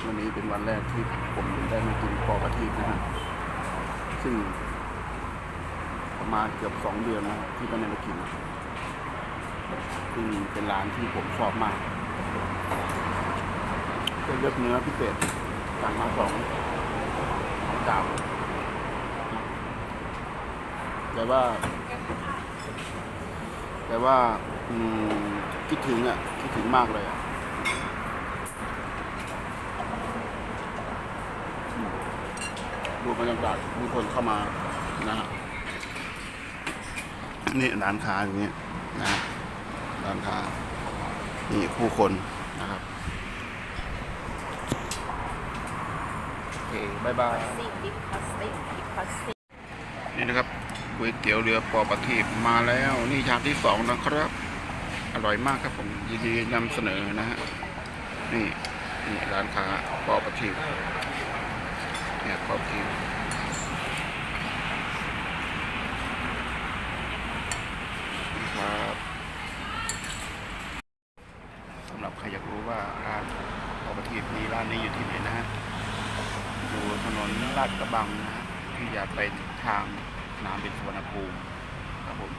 วันนี้เป็นวันแรกที่ผมได้มากินปอประทีปนะฮะซึ่งประมาณเกือบ2 เดือนนะที่ไม่ได้มากินซึ่งเป็นร้านที่ผมชอบมากก็เลือกเนื้อพิเศษสั่งมา2 จานแต่ว่าคิดถึงมากเลยดูบรรยากาศมีคนเข้ามานะฮะนี่ร้านค้าอย่างเงี้ยนะร้านค้านี่ผู้คนนะครับโอเคบายบายนี่นะครับก๋วยเตี๋ยวเรือปอประทีปมาแล้วนี่ชามที่2นะครับอร่อยมากครับผมยินดีนำเสนอนะฮะนี่ร้านค้าปอประทีปเนี่ยปอประทีปครับสำหรับใครอยากรู้ว่าร้านปอประทีปนี้ร้านนี้อยู่ที่ไหนนะฮะอยู่ถนนลาดกระบังนะฮะที่จะไปทางสนามบินสุวรรณภูมิครับผม